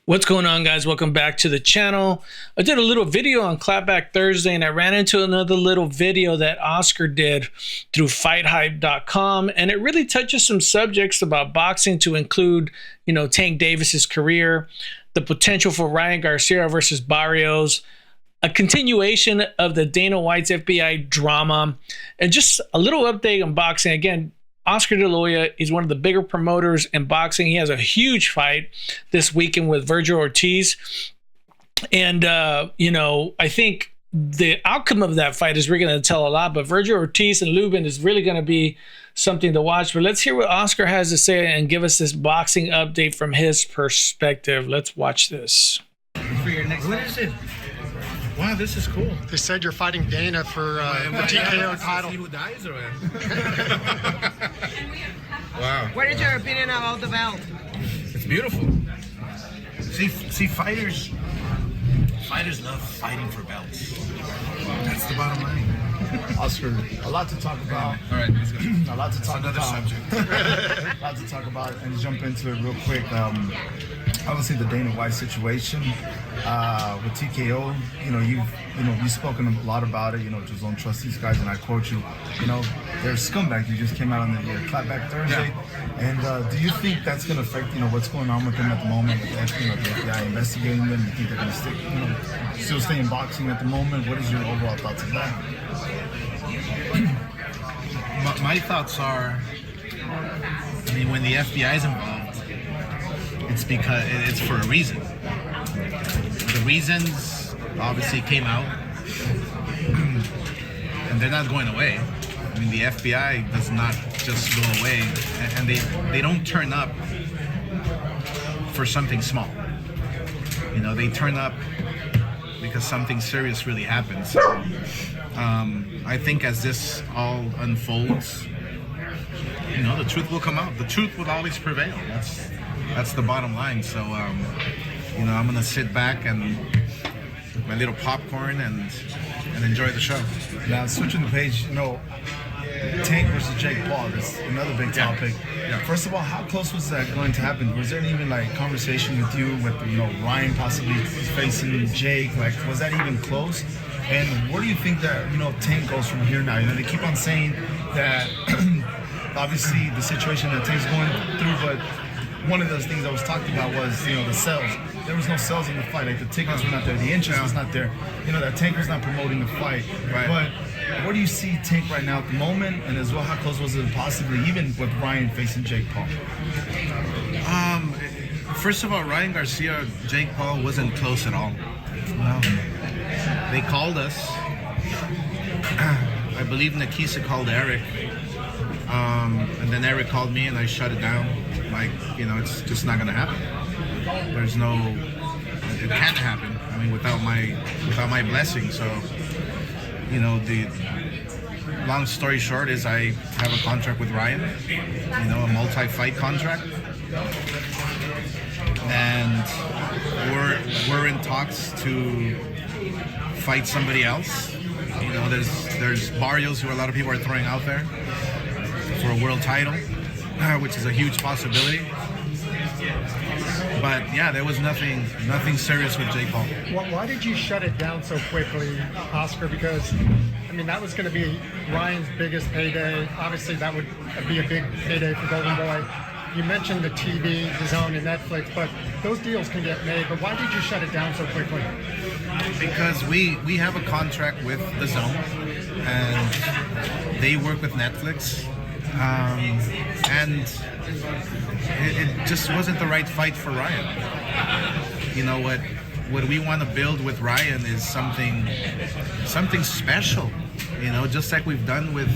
What's going on, guys? Welcome back to the channel. I did a little video on Clapback Thursday, and I ran into another little video that Oscar did through FightHype.com, and it really touches some subjects about boxing to include, Tank Davis's career, the potential for Ryan Garcia versus Barrios, a continuation of the Dana White's FBI drama, and just a little update on boxing. Again, Oscar De La Hoya is one of the bigger promoters in boxing. He has a huge fight this weekend with Vergil Ortiz. And, I think the outcome of that fight is really going to tell a lot. But Vergil Ortiz and Lubin is really going to be something to watch. But let's hear what Oscar has to say and give us this boxing update from his perspective. Let's watch this. For your next what is it? Wow, this is cool. They said you're fighting Dana for the TKO title. See who dies or what? Wow. What is your opinion about the belt? It's beautiful. See, fighters love fighting for belts. That's the bottom line. Oscar, a lot to talk about. All right, let's go. A lot to talk another about. subject. A lot to talk about, and jump into it real quick. Obviously, the Dana White situation with TKO. You've spoken a lot about it. Just don't trust these guys, and I quote you. They're scumbags. You just came out on the Clapback Thursday, and do you think that's going to affect what's going on with them at the moment with the FBI investigating them? You think they're going to still stay in boxing at the moment? What is your overall thoughts on that? My thoughts are, when the FBI is involved, it's because it's for a reason. The reasons obviously came out, and they're not going away. The FBI does not just go away, and they don't turn up for something small. They turn up because something serious really happens. So, I think as this all unfolds, the truth will come out. The truth will always prevail. That's the bottom line. So, I'm gonna sit back and with my little popcorn and enjoy the show. Now, switching the page, Tank versus Jake Paul. That's another big topic. Yeah. First of all, how close was that going to happen? Was there even conversation with you with Ryan possibly facing Jake? Was that even close? And where do you think that Tank goes from here now? They keep on saying that obviously the situation that Tank's going through, but one of those things that was talked about was the sales. There was no sales in the fight. The tickets were not there. The interest was not there. That Tank was not promoting the fight. Right. But where do you see Tank right now at the moment? And as well, how close was it possibly even with Ryan facing Jake Paul? First of all, Ryan Garcia, Jake Paul wasn't close at all. They called us. I believe Nakisa called Eric. And then Eric called me and I shut it down. It's just not gonna happen. It can't happen. Without my blessing. So, the long story short is I have a contract with Ryan, a multi-fight contract. And we're in talks to fight somebody else. There's Barrios, who a lot of people are throwing out there for a world title, which is a huge possibility. But yeah, there was nothing serious with Jake Paul. Why did you shut it down so quickly, Oscar? Because that was going to be Ryan's biggest payday. Obviously, that would be a big payday for Golden Boy. You mentioned the TV, the Zone, and Netflix, but those deals can get made. But why did you shut it down so quickly? Because we have a contract with the Zone, and they work with Netflix, and it just wasn't the right fight for Ryan. What we want to build with Ryan is something special. Just like we've done with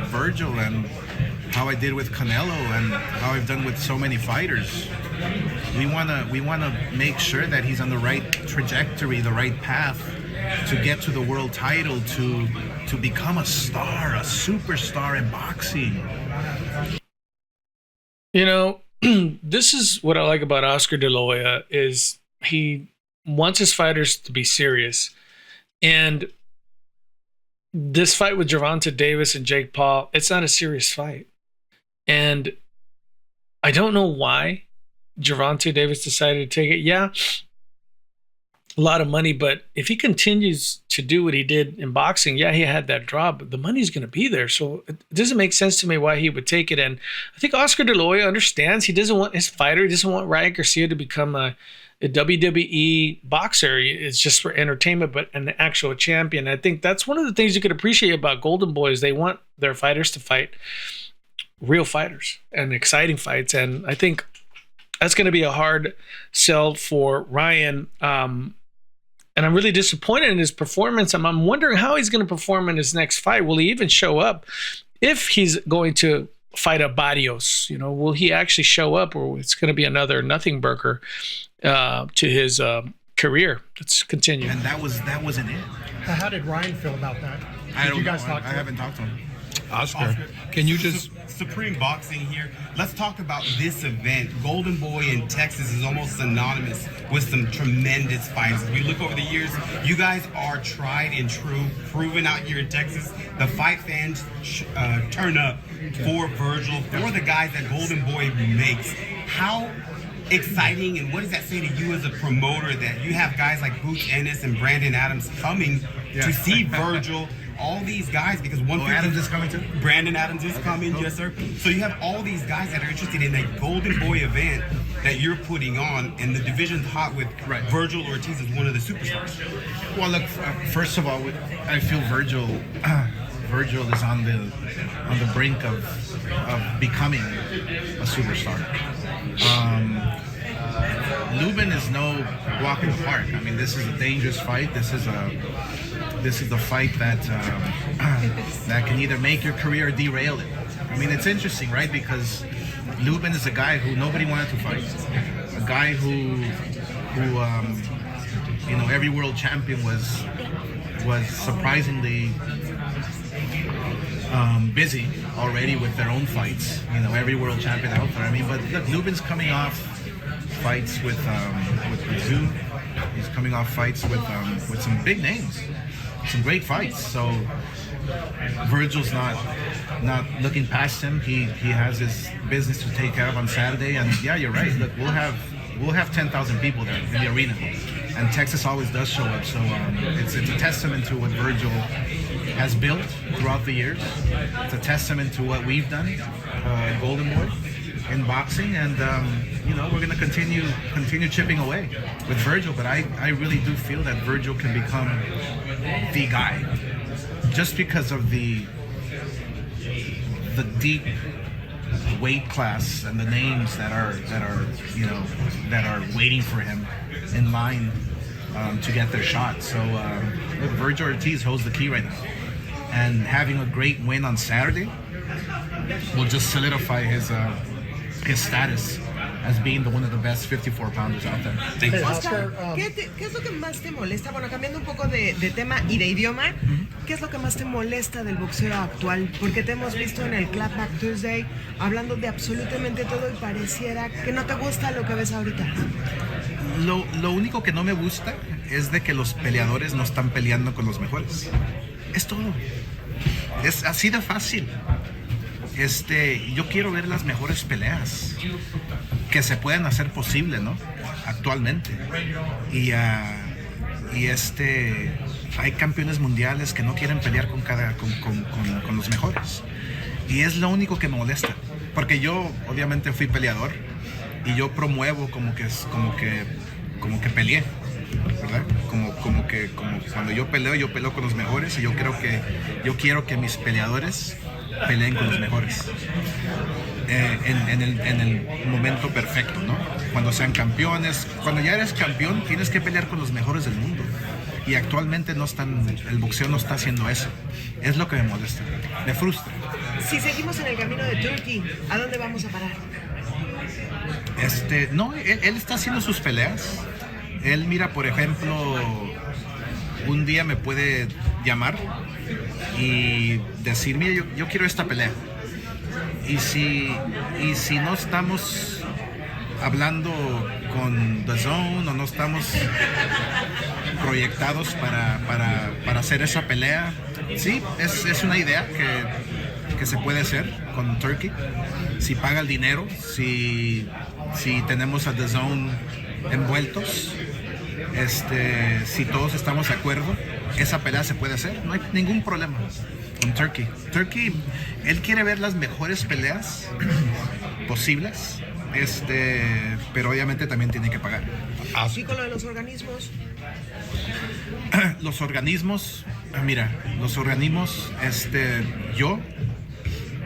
Vergil and how I did with Canelo and how I've done with so many fighters. We wanna make sure that he's on the right trajectory, the right path to get to the world title, to become a star, a superstar in boxing. This is what I like about Oscar De La Hoya is he wants his fighters to be serious. And this fight with Gervonta Davis and Jake Paul, it's not a serious fight. And I don't know why Gervonta Davis decided to take it. Yeah, a lot of money, but if he continues to do what he did in boxing, yeah, he had that draw, but the money's going to be there. So it doesn't make sense to me why he would take it. And I think Oscar De La Hoya understands he doesn't want his fighter, he doesn't want Ryan Garcia to become a WWE boxer. It's just for entertainment, but an actual champion. I think that's one of the things you could appreciate about Golden Boys. They want their fighters to fight real fighters and exciting fights. And I think that's going to be a hard sell for Ryan. And I'm really disappointed in his performance. I'm wondering how he's going to perform in his next fight. Will he even show up? If he's going to fight a Barrios, will he actually show up, or it's going to be another nothing burger to his career? Let's continue. And that wasn't it. How did Ryan feel about that? I Did you guys talk to I him? haven't talked to him. Oscar, can you just Supreme Boxing here. Let's talk about this event. Golden Boy in Texas is almost synonymous with some tremendous fights. As we look over the years, you guys are tried and true, proven out here in Texas. The fight fans turn up for Vergil, for the guys that Golden Boy makes. How exciting, and what does that say to you as a promoter that you have guys like Boots Ennis and Brandon Adams coming to see Vergil? All these guys, because Adams is coming too? Brandon Adams is coming, yes sir. So you have all these guys that are interested in that Golden Boy event that you're putting on, and the division's hot with Vergil Ortiz as one of the superstars. Well, look. First of all, I feel Vergil is on the brink of becoming a superstar. Lubin is no walk in the park. I mean, this is a dangerous fight. This is the fight that that can either make your career or derail it. I mean, it's interesting, right? Because Lubin is a guy who nobody wanted to fight. A guy who every world champion was surprisingly busy already with their own fights. Every world champion out there. I mean, but look, Lubin's coming off fights with Zoom. He's coming off fights with some big names, some great fights. So Vergil's not looking past him. He has his business to take care of on Saturday. And yeah, you're right. Look, we'll have 10,000 people there in the arena, and Texas always does show up. So it's a testament to what Vergil has built throughout the years. It's a testament to what we've done, Golden Boy, in boxing, and we're going to continue chipping away with Vergil. But I really do feel that Vergil can become the guy, just because of the deep weight class and the names that are waiting for him in line to get their shot. So look, Vergil Ortiz holds the key right now, and having a great win on Saturday will just solidify his status as being one of the best 54-pounders out there. Hey, Oscar, Oscar, ¿qué es lo que más te molesta? Bueno, cambiando un poco de tema y de idioma, ¿qué es lo que más te molesta del boxeo actual? Porque te hemos visto en el Clapback Tuesday hablando de absolutamente todo y pareciera que no te gusta lo que ves ahorita. Lo único que no me gusta es de que los peleadores no están peleando con los mejores. Es todo. Es así de fácil. Yo quiero ver las mejores peleas que se pueden hacer posible, ¿no? Actualmente. Y hay campeones mundiales que no quieren pelear con los mejores. Y es lo único que me molesta. Porque yo, obviamente, fui peleador y yo promuevo como que peleé, ¿verdad? Como cuando yo peleo con los mejores, y yo quiero que mis peleadores peleen con los mejores en el momento perfecto, ¿no? Cuando sean campeones, cuando ya eres campeón, tienes que pelear con los mejores del mundo. Y actualmente el boxeo no está haciendo eso. Es lo que me molesta, me frustra. Si seguimos en el camino de Turkey, ¿a dónde vamos a parar? No, él está haciendo sus peleas. Él, mira, por ejemplo, un día me puede llamar y decir, mira, yo quiero esta pelea. Y si no estamos hablando con The Zone o no estamos proyectados para hacer esa pelea, sí, es una idea que se puede hacer con Turkey. Si paga el dinero, si tenemos a The Zone envueltos, si todos estamos de acuerdo, esa pelea se puede hacer. No hay ningún problema con Turkey. Turkey, él quiere ver las mejores peleas posibles, pero obviamente también tiene que pagar. ¿Y con lo de los organismos? Los organismos, mira, yo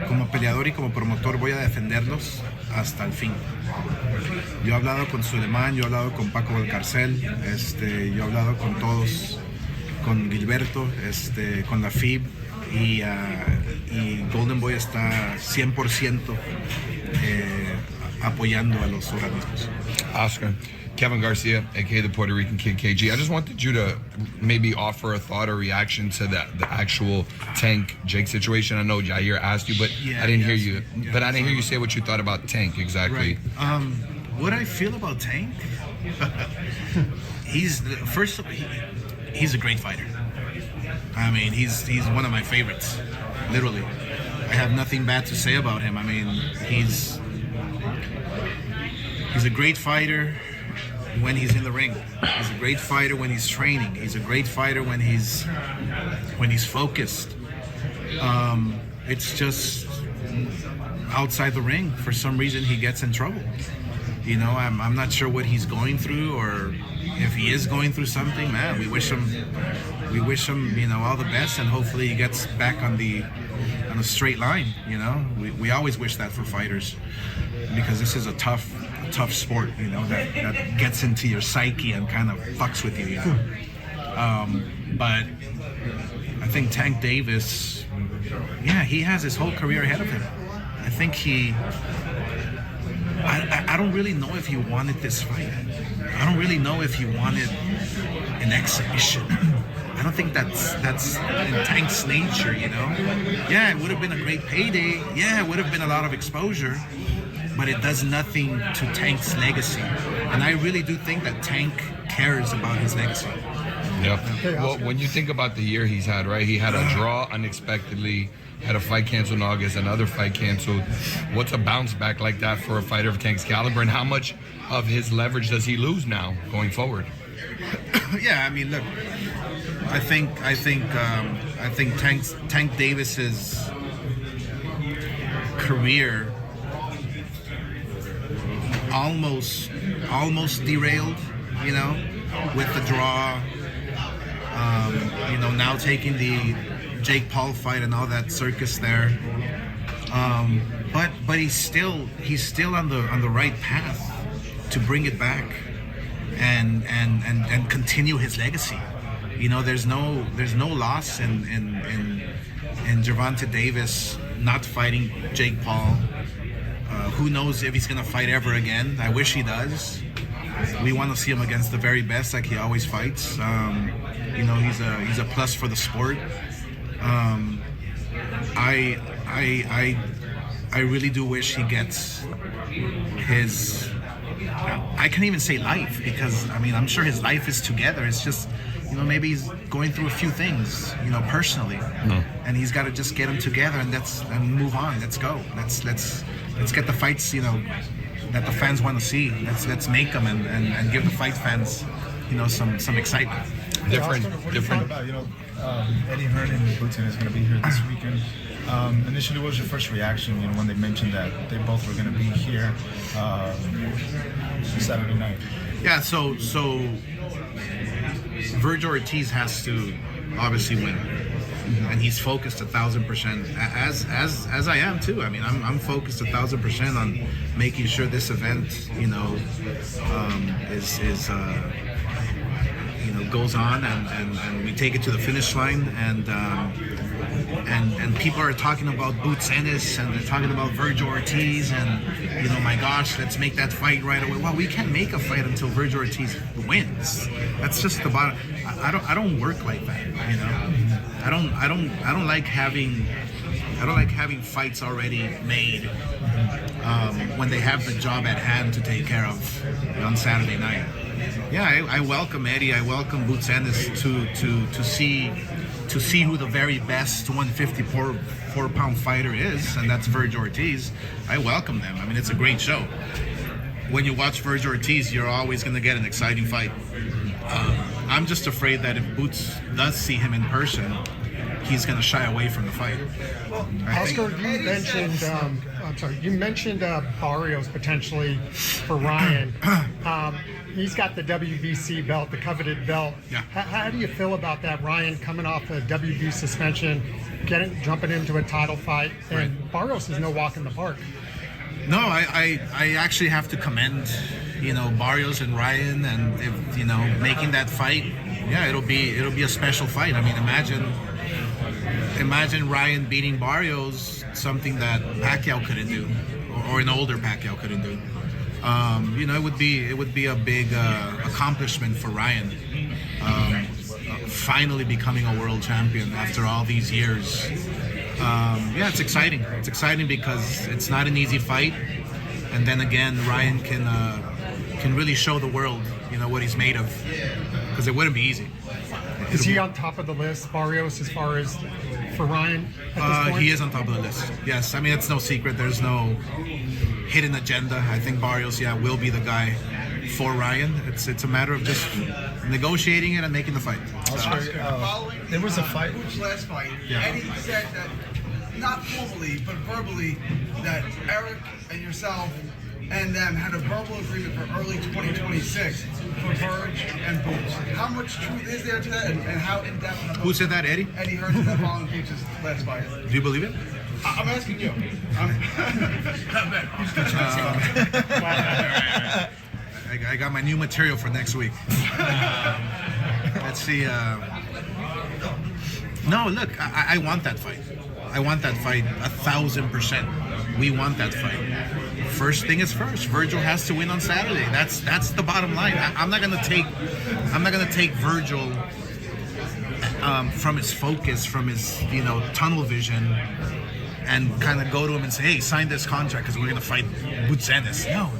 como peleador y como promotor voy a defenderlos hasta el fin. Yo he hablado con Suleiman, yo he hablado con Paco Valcarcel, yo he hablado con todos, con Gilberto, con la FIB, y Golden Boy está 100% apoyando a los organismos. Oscar, Kevin Garcia, aka the Puerto Rican Kid KG. I just wanted you to maybe offer a thought or reaction to the actual Tank Jake situation. I know Jair asked you, but I didn't hear you. Yeah, But I didn't hear you say what you thought about Tank exactly. Right. What I feel about Tank, he's a great fighter. I mean, he's one of my favorites, literally. I have nothing bad to say about him. I mean, he's a great fighter when he's in the ring. He's a great fighter when he's training. He's a great fighter when he's focused. It's just outside the ring, for some reason he gets in trouble. You know, I'm not sure what he's going through, or if he is going through something. Man, we wish him, you know, all the best, and hopefully he gets back on a straight line. You know, we always wish that for fighters, because this is a tough sport, you know, that gets into your psyche and kind of fucks with you, but I think Tank Davis, yeah, he has his whole career ahead of him. I think I don't really know if he wanted this fight. I don't really know if he wanted an exhibition. I don't think that's in Tank's nature, you know. Yeah, it would have been a great payday. Yeah, it would have been a lot of exposure, but it does nothing to Tank's legacy. And I really do think that Tank cares about his legacy. Yeah. Well, when you think about the year he's had, right? He had a draw unexpectedly, had a fight canceled in August, another fight canceled. What's a bounce back like that for a fighter of Tank's caliber, and how much of his leverage does he lose now going forward? Yeah, I mean, look, I think Tank Davis's career almost derailed, you know, with the draw. You know, now taking the Jake Paul fight and all that circus there. But he's still on the right path to bring it back and continue his legacy. You know, there's no loss in Gervonta Davis not fighting Jake Paul. Who knows if he's gonna fight ever again? I wish he does. We want to see him against the very best, like he always fights. You know, he's a plus for the sport. I really do wish he gets his. I can't even say life, because I mean, I'm sure his life is together. It's just, you know, maybe he's going through a few things, you know, personally, and he's got to just get them together and move on. Let's go. Let's get the fights, you know, that the fans want to see. Let's make them and give the fight fans, you know, some excitement. Different. About, you know, Eddie Hearn and Putin is going to be here this weekend. Initially, what was your first reaction, you know, when they mentioned that they both were going to be here Saturday night? Yeah, so Vergil Ortiz has to obviously win, and he's focused 1,000%, as I am too. I mean, I'm focused 1,000% on making sure this event, you know, is you know, goes on and we take it to the finish line, and people are talking about Boots Ennis, and they're talking about Vergil Ortiz, and, you know, my gosh, let's make that fight right away. Well, we can't make a fight until Vergil Ortiz wins. That's just the bottom. I don't work like that, you know. I don't like having fights already made when they have the job at hand to take care of on Saturday night. Yeah, I welcome Eddie. I welcome Boots Ennis to to see who the very best 154-pound fighter is, and that's Vergil Ortiz, I welcome them. I mean, it's a great show. When you watch Vergil Ortiz, you're always going to get an exciting fight. I'm just afraid that if Boots does see him in person, he's going to shy away from the fight. Oscar, you mentioned Barrios potentially for Ryan. He's got the WBC belt, the coveted belt. Yeah. How do you feel about that? Ryan coming off a WB suspension, jumping into a title fight, and Right. Barrios is no walk in the park. No, I actually have to commend, Barrios and Ryan, and making that fight. Yeah, it'll be a special fight. I mean, imagine Ryan beating Barrios, something that Pacquiao couldn't do, or an older Pacquiao couldn't do. It would be a big accomplishment for Ryan, finally becoming a world champion after all these years. It's exciting. It's exciting because it's not an easy fight, and then again, Ryan can really show the world, what he's made of, because it wouldn't be easy. Is he on top of the list, Barrios, as far as for Ryan at this point? He is on top of the list. Yes, I mean it's no secret. There's no hidden agenda. I think Barrios, will be the guy for Ryan. It's a matter of just negotiating it and making the fight. There was a fight. Last fight, Yeah. Eddie said that, not formally, but verbally, that Eric and yourself and them had a verbal agreement for early 2026 for Verge and Boots. How much truth is there to that, and how in-depth? Who said that, Eddie? Eddie Hearn said that following Boots' last fight. Do you believe it? I'm asking you. I got my new material for next week. Let's see. No, look, I want that fight. I want that fight 1,000%. We want that fight. First thing is first. Vergil has to win on Saturday. That's the bottom line. I'm not gonna take Vergil from his focus, from his tunnel vision, and kind of go to him and say, hey, sign this contract because we're gonna fight Boots Ennis. No.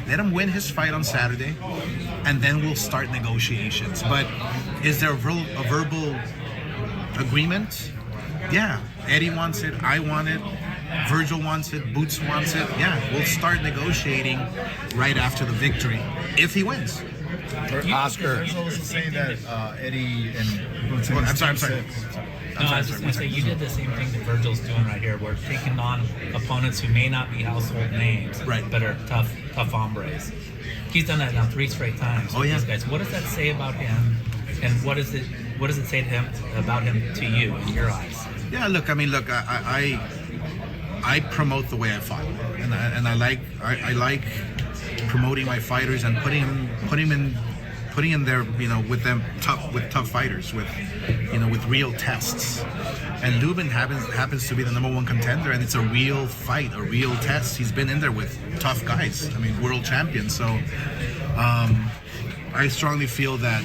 Let him win his fight on Saturday, and then we'll start negotiations. But is there a verbal agreement? Yeah. Eddie wants it. I want it. Vergil wants it. Boots wants it. Yeah. We'll start negotiating right after the victory if he wins. Oscar. There's also saying that Eddie and Boots. I'm sorry. No, I was just going to say, you did the same thing that Virgil's doing right here. We're taking on opponents who may not be household names, Right. but are tough hombres. He's done that now 3 straight times. Oh, with yeah. These guys. What does that say about him? And what does it say to him about him to you in your eyes? Yeah. Look. I mean, look. I promote the way I fight, and I like promoting my fighters and putting in there, with tough fighters, with real tests. And Lubin happens to be the #1 contender, and it's a real fight, a real test. He's been in there with tough guys. I mean, world champions. So I strongly feel that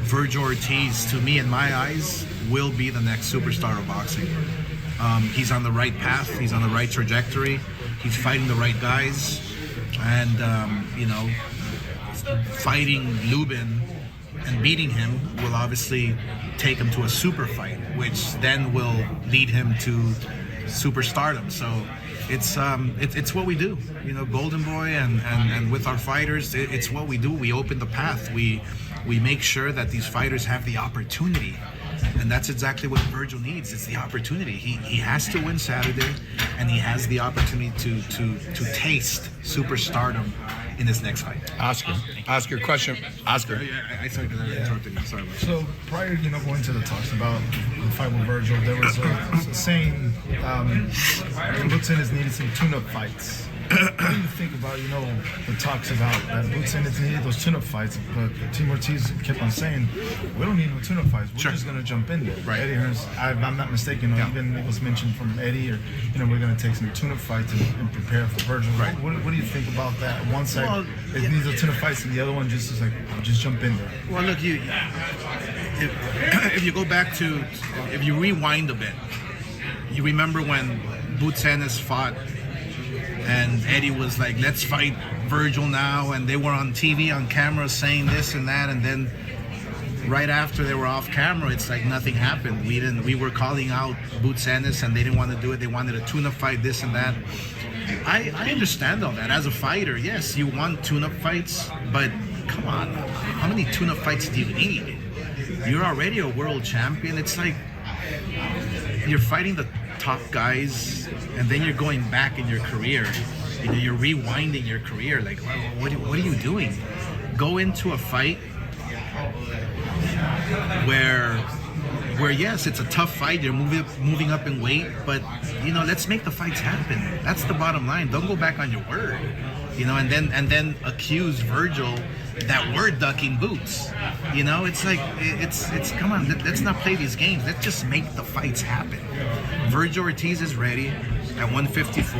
Vergil Ortiz, to me, in my eyes, will be the next superstar of boxing. He's on the right path. He's on the right trajectory. He's fighting the right guys, and fighting Lubin and beating him will obviously take him to a super fight, which then will lead him to superstardom. So it's what we do, Golden Boy, and with our fighters, it's what we do. We open the path. We make sure that these fighters have the opportunity. And that's exactly what Vergil needs. It's the opportunity. He has to win Saturday, and he has the opportunity to taste superstardom in his next fight. Oscar, question. Oscar. I started interrupting you. Sorry about that. So prior, going to the talks about the fight with Vergil, there was a saying, Boots Ennis needed some tune-up fights. What do you think about, the talks about that Boots Ennis needed those tune-up fights, but Team Ortiz kept on saying, we don't need no tune-up fights. We're just going to jump in there. Right. Eddie Hearns, I'm not mistaken, even it was mentioned from Eddie, or, we're going to take some tune-up fights and prepare for Vergil. Right. What do you think about that? One side, it needs a tune-up fights, and the other one just is like, just jump in there. Well, look, if you go back to, if you rewind a bit, you remember when Boots Ennis fought, and Eddie was like, let's fight Vergil now, and they were on TV, on camera, saying this and that, and then right after they were off camera, it's like nothing happened. We were calling out Boots Ennis, and they didn't want to do it. They wanted a tune-up fight, this and that. I understand all that. As a fighter, yes, you want tune-up fights, but come on, how many tune-up fights do you need? You're already a world champion. It's like you're fighting the top guys, and then you're going back in your career. You know, you're rewinding your career. Like, what are you doing? Go into a fight where yes, it's a tough fight. You're moving up in weight, but you know, let's make the fights happen. That's the bottom line. Don't go back on your word. You know, and then accuse Vergil that we're ducking Boots. You know, it's like it's come on, let's not play these games. Let's just make the fights happen. Vergil Ortiz is ready at 154,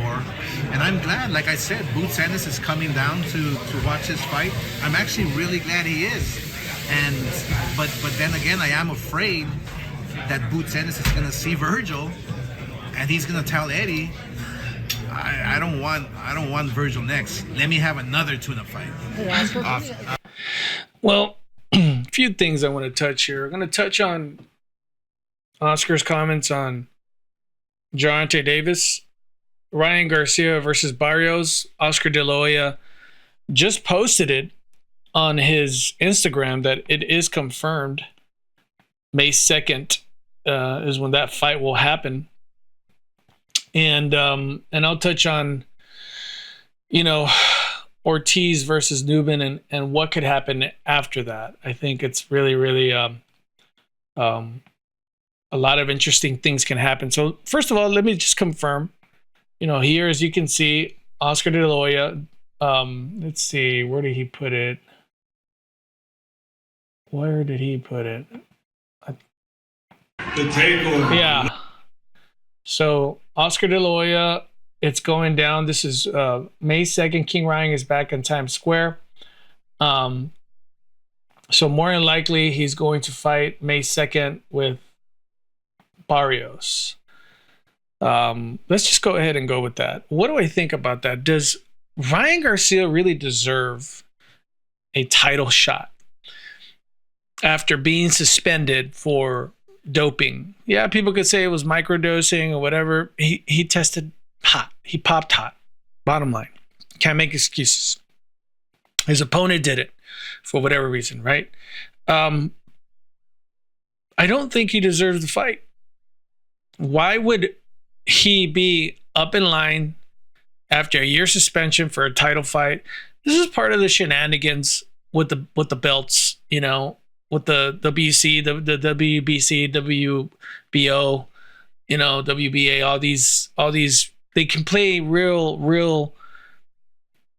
and I'm glad, like I said, Boots Ennis is coming down to watch his fight. I'm actually really glad he is. And but then again, I am afraid that Boots Ennis is gonna see Vergil, and he's gonna tell Eddie, I don't want Vergil next. Let me have another tuna fight. Well, a few things I want to touch here. I'm going to touch on Oscar's comments on Gervonta Davis, Ryan Garcia versus Barrios. Oscar De La Hoya just posted it on his Instagram that it is confirmed. May 2nd is when that fight will happen. And I'll touch on, you know, Ortiz versus Newman and what could happen after that. I think it's really a lot of interesting things can happen. So first of all, let me just confirm, you know, here, as you can see, Oscar De La Hoya, let's see, where did he put it? Where did he put it? The takeover. Yeah. So Oscar De La Hoya, it's going down. This is May 2nd. King Ryan is back in Times Square. So more than likely, he's going to fight May 2nd with Barrios. Let's just go ahead and go with that. What do I think about that? Does Ryan Garcia really deserve a title shot after being suspended for doping? Yeah, people could say it was microdosing or whatever. He tested hot. He popped hot. Bottom line. Can't make excuses. His opponent did it for whatever reason, right? I don't think he deserves the fight. Why would he be up in line after a year suspension for a title fight? This is part of the shenanigans with the belts, you know, with the WC, the WBC, WBO, you know, WBA, all these, they can play real,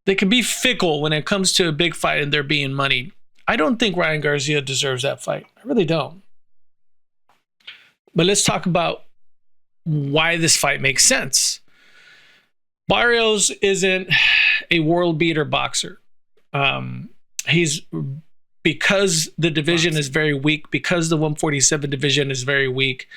they can be fickle when it comes to a big fight and there being money. I don't think Ryan Garcia deserves that fight. I really don't. But let's talk about why this fight makes sense. Barrios isn't a world beater boxer. He's, because the division is very weak, because the 147 division is very weak,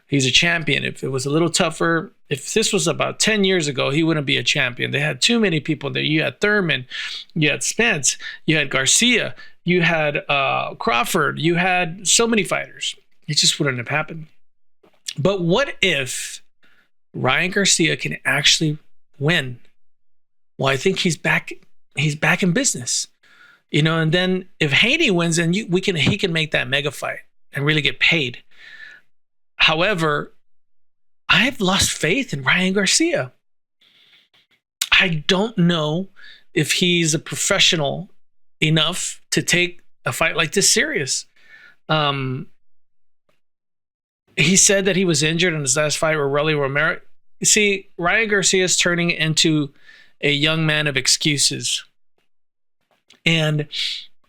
he's a champion. If it was a little tougher, if this was about 10 years ago, he wouldn't be a champion. They had too many people there. You had Thurman, you had Spence, you had Garcia, you had Crawford, you had so many fighters. It just wouldn't have happened. But what if Ryan Garcia can actually win? Well, I think he's back in business. You know, and then if Haney wins, then he can make that mega fight and really get paid. However, I've lost faith in Ryan Garcia. I don't know if he's a professional enough to take a fight like this serious. He said that he was injured in his last fight with Rolly Romero. You see, Ryan Garcia is turning into a young man of excuses. And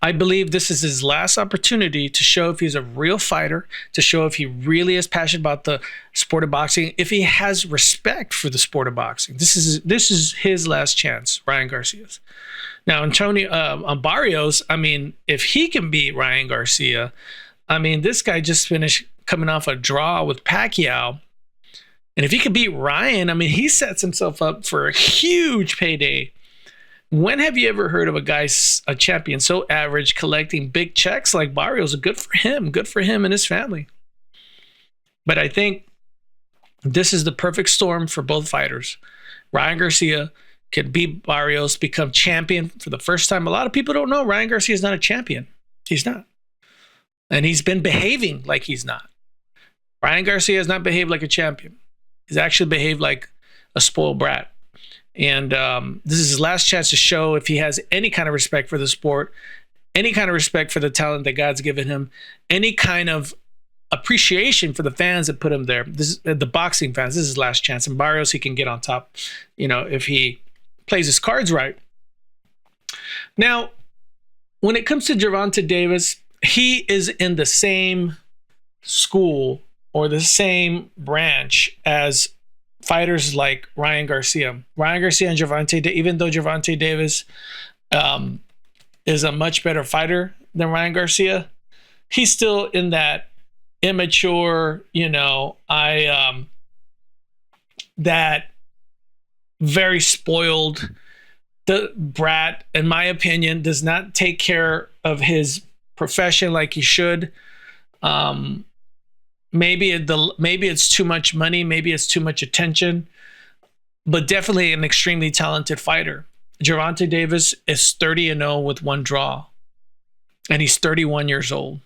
I believe this is his last opportunity to show if he's a real fighter, to show if he really is passionate about the sport of boxing, if he has respect for the sport of boxing. This is his last chance, Ryan Garcia's. Now, on Barrios, I mean, if he can beat Ryan Garcia, I mean, this guy just finished coming off a draw with Pacquiao. And if he could beat Ryan, I mean, he sets himself up for a huge payday when have you ever heard of a champion so average collecting big checks like Barrios? Good for him and his family. But I think this is the perfect storm for both fighters. Ryan Garcia can beat Barrios, become champion for the first time. A lot of people don't know Ryan Garcia is not a champion. He's not. And he's been behaving like he's not. Ryan Garcia has not behaved like a champion. He's actually behaved like a spoiled brat. And this is his last chance to show if he has any kind of respect for the sport, any kind of respect for the talent that God's given him, any kind of appreciation for the fans that put him there. This is the boxing fans. This is his last chance. And Barrios, he can get on top, if he plays his cards right. Now, when it comes to Gervonta Davis, he is in the same school or the same branch as fighters like Ryan Garcia. Ryan Garcia and Gervonta, even though Gervonta Davis is a much better fighter than Ryan Garcia, he's still in that immature, that very spoiled, the brat, in my opinion, does not take care of his profession like he should. Maybe it's too much money, maybe it's too much attention, but definitely an extremely talented fighter. Gervonta Davis is 30-0 with one draw, and he's 31 years old.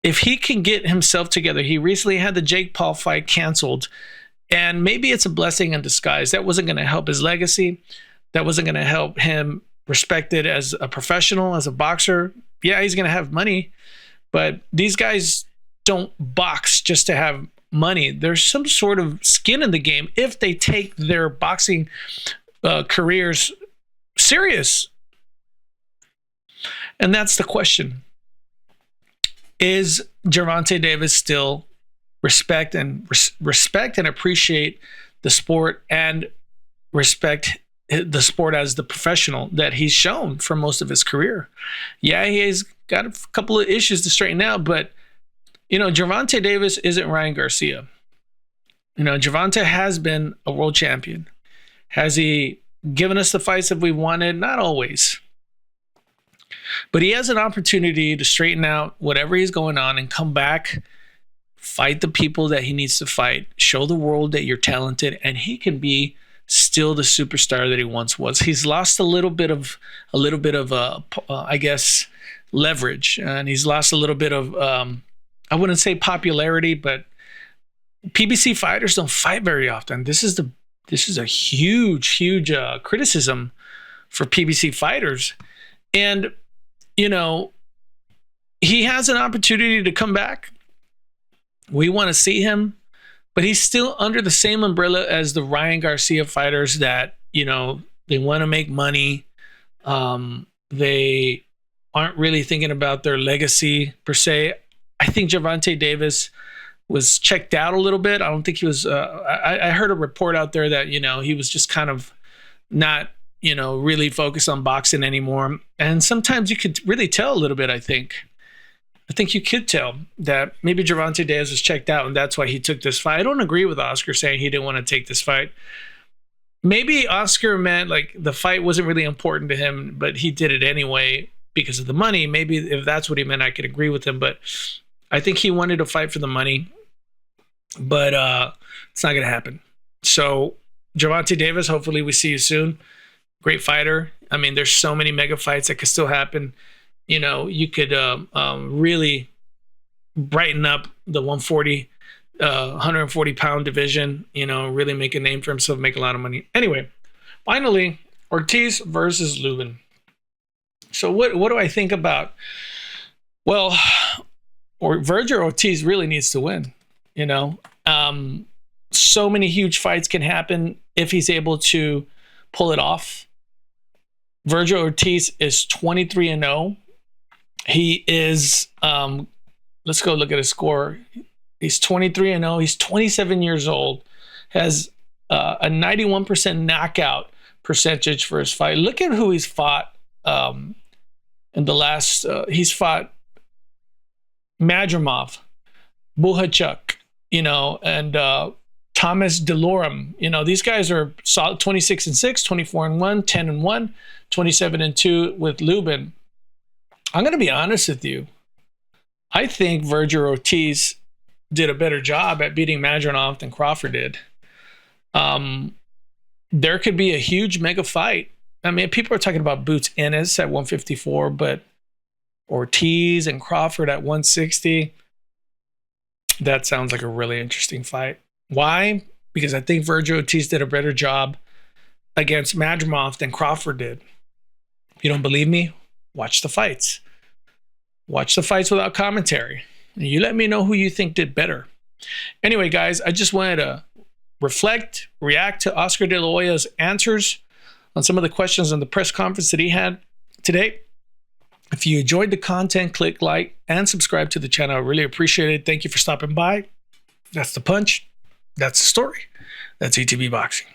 If he can get himself together, he recently had the Jake Paul fight canceled, and maybe it's a blessing in disguise. That wasn't going to help his legacy. That wasn't going to help him respected as a professional, as a boxer. Yeah, he's going to have money, but these guys don't box just to have money. There's some sort of skin in the game if they take their boxing careers serious. And that's the question. Is Gervonta Davis still respect and appreciate the sport and respect the sport as the professional that he's shown for most of his career? Yeah, he has got a couple of issues to straighten out, but Gervonta Davis isn't Ryan Garcia. Gervonta has been a world champion. Has he given us the fights that we wanted? Not always. But he has an opportunity to straighten out whatever he's going on and come back, fight the people that he needs to fight, show the world that you're talented, and he can be still the superstar that he once was. He's lost a little bit of I guess, leverage, and he's lost a little bit of I wouldn't say popularity, but PBC fighters don't fight very often. This is a huge criticism for PBC fighters. And he has an opportunity to come back. We want to see him, but he's still under the same umbrella as the Ryan Garcia fighters that, they want to make money. They aren't really thinking about their legacy per se. I think Gervonta Davis was checked out a little bit. I don't think he was, I heard a report out there that, he was just kind of not, really focused on boxing anymore. And sometimes you could really tell a little bit, I think you could tell that maybe Gervonta Davis was checked out and that's why he took this fight. I don't agree with Oscar saying he didn't want to take this fight. Maybe Oscar meant like the fight wasn't really important to him, but he did it anyway because of the money. Maybe if that's what he meant, I could agree with him. But I think he wanted to fight for the money, but it's not going to happen. So Gervonta Davis, hopefully we see you soon. Great fighter. I mean, there's so many mega fights that could still happen. You could really brighten up the 140 pound division, really make a name for himself, make a lot of money. Anyway, finally, Ortiz versus Lubin. So what do I think about? Well, Vergil Ortiz really needs to win. So many huge fights can happen if he's able to pull it off. Vergil Ortiz is 23-0. He is, let's go look at his score. He's 23-0. He's 27 years old. Has a 91% knockout percentage for his fight. Look at who he's fought in the last. He's fought Madrimov, Buhachuk, and Thomas Delorum. You know, these guys are solid 26-6, 24-1, 10-1, 27-2 with Lubin. I'm going to be honest with you. I think Vergil Ortiz did a better job at beating Madronov than Crawford did. There could be a huge mega fight. I mean, people are talking about Boots Ennis at 154, but Ortiz and Crawford at 160. That sounds like a really interesting fight. Why? Because I think Vergil Ortiz did a better job against Madronov than Crawford did. If you don't believe me, watch the fights. Watch the fights without commentary. And you let me know who you think did better. Anyway, guys, I just wanted to reflect, react to Oscar De La Hoya's answers on some of the questions in the press conference that he had today. If you enjoyed the content, click like and subscribe to the channel. I really appreciate it. Thank you for stopping by. That's the punch. That's the story. That's ETB Boxing.